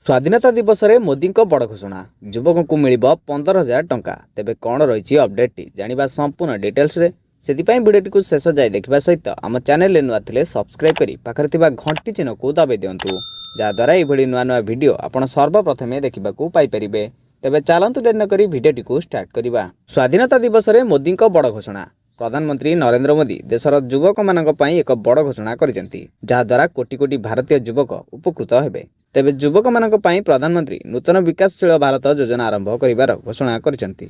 स्वाधीनता दिवस में मोदी बड़ घोषणा युवक को मिल 15,000 टंका। तेबे कौन रही अपडेट जानिबा संपूर्ण डिटेल्स रे सेतिपाई वीडियो को शेष जाए देखा सहित आम चैनल नुआ थे सब्सक्राइब करी पाखरे थिबा घंटी चिन्ह को दबाई दिंतु जहाद्वारा ये नुआ नुआ वीडियो आपण सर्वप्रथमे देखा पाइपर। तेबे चलतु डेरी नक भिडियोटी को स्टार्ट करवा। स्वाधीनता दिवस में मोदी बड़ घोषणा। प्रधानमंत्री नरेंद्र मोदी देशर युवक मानक पई एक बड़ घोषणा करिसेंती जहाद्वारा कोटी कोटी भारतीय युवक उपकृत हेबे। तेबे युवक मानक पई प्रधानमंत्री नूतन विकासशील भारत योजना आरंभ करिवार घोषणा करिसेंती।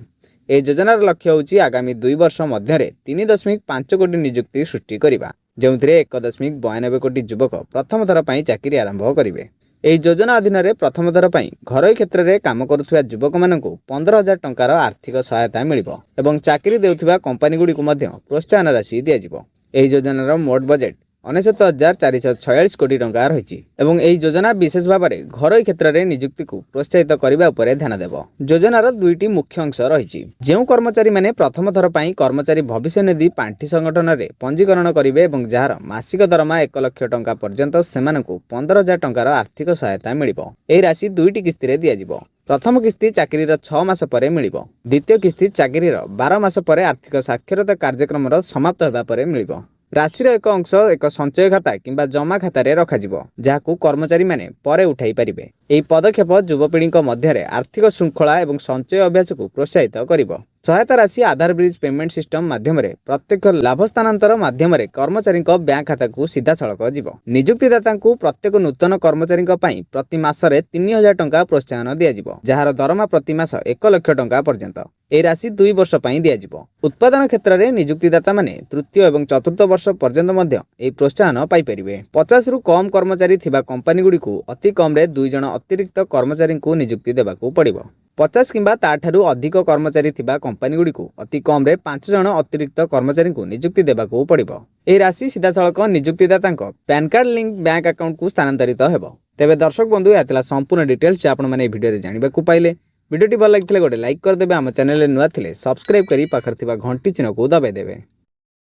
ए योजनार लक्ष्य होची आगामी 2 वर्ष मध्य 3.5 कोटी नियुक्ति सृष्टि करिबा, जेउथिरे 1.92 कोटी युवक प्रथम थर पई चाकरी आरंभ करिवे। ଏହି ଯୋଜନା ଅଧୀନରେ ପ୍ରଥମ ଥର ପାଇଁ ଘରୋଇ କ୍ଷେତ୍ରରେ କାମ କରୁଥିବା ଯୁବକମାନଙ୍କୁ 15,000 ଟଙ୍କାର ଆର୍ଥିକ ସହାୟତା ମିଳିବ ଏବଂ ଚାକିରି ଦେଉଥିବା କମ୍ପାନୀଗୁଡ଼ିକୁ ମଧ୍ୟ ପ୍ରୋତ୍ସାହନ ରାଶି ଦିଆଯିବ। ଏହି ଯୋଜନାର ମୋଟ ବଜେଟ୍ 69,446 କୋଟି ଟଙ୍କା ରହିଛି ଏବଂ ଏହି ଯୋଜନା ବିଶେଷ ଭାବରେ ଘରୋଇ କ୍ଷେତ୍ରରେ ନିଯୁକ୍ତିକୁ ପ୍ରୋତ୍ସାହିତ କରିବା ଉପରେ ଧ୍ୟାନ ଦେବ। ଯୋଜନାର ଦୁଇଟି ମୁଖ୍ୟ ଅଂଶ ରହିଛି। ଯେଉଁ କର୍ମଚାରୀମାନେ ପ୍ରଥମ ଥର ପାଇଁ କର୍ମଚାରୀ ଭବିଷ୍ୟନିଧି ପାଣ୍ଠି ସଂଗଠନରେ ପଞ୍ଜୀକରଣ କରିବେ ଏବଂ ଯାହାର ମାସିକ ଦରମା 1 ଲକ୍ଷ ଟଙ୍କା ପର୍ଯ୍ୟନ୍ତ ସେମାନଙ୍କୁ 15,000 ଟଙ୍କାର ଆର୍ଥିକ ସହାୟତା ମିଳିବ। ଏହି ରାଶି ଦୁଇଟି କିସ୍ତିରେ ଦିଆଯିବ। प्रथम किस्ती चाकरीर 6 मास पर मिलिबो। द्वितीय किस्ती चाकरीर 12 मास पर आर्थिक साक्षरता कार्यक्रम समाप्त होगा पर मिलिबो। राशिर एक अंश एक संचय खाता किंबा जमा खाता रखाजिबो, जहाकू कर्मचारी माने परे उठाई पारिबे। एही पदक्षेप युवपीढ़ी मध्य आर्थिक श्रृंखला और संचय अभ्यास को प्रोत्साहित करिबो। सहायता राशि आधार ब्रिज पेमेंट सिस्टम माध्यम प्रत्यक्ष लाभ स्थानांतर माध्यम कर्मचारी बैंक खाता को सीधा सड़क जीव। नियुक्तिदाता को प्रत्येक नूतन कर्मचारी प्रति मासरे 3,000 टंका प्रोत्साहन दिया, जार दरमा प्रति मास 1 लक्ष टंका पर्यंत। ए राशि 2 वर्ष दिया। उत्पादन क्षेत्र में नियुक्तिदाता माने तृतीय और चतुर्थ वर्ष पर्यंत प्रोत्साहन पाइपर। 50 रु कम कर्मचारी थिबा कंपनी गुडी को अति कम 2 जन अतिरिक्त कर्मचारी को नियुक्ति देबाकू पड़िबो। 50 किंबा ताठारु अधिक कर्मचारी थिबा कंपनी गुडी को अति कम 5 जन अतिरिक्त कर्मचारी को नियुक्ति देबाकू पड़िबो। ए राशि सीधा सड़क नियुक्तिदाता PAN card link bank account को स्थानांतरित हेबो। तेबे दर्शक बंधु यातला संपूर्ण डिटेल्स आपण माने वीडियो जानिबाकू पाइले। वीडियोटी भल लगी गोटे लाइक करदे। आम चैनल नुआ थे सब्सक्राइब करी पाखर थिबा घंटी चिन्ह को दबाई देबे।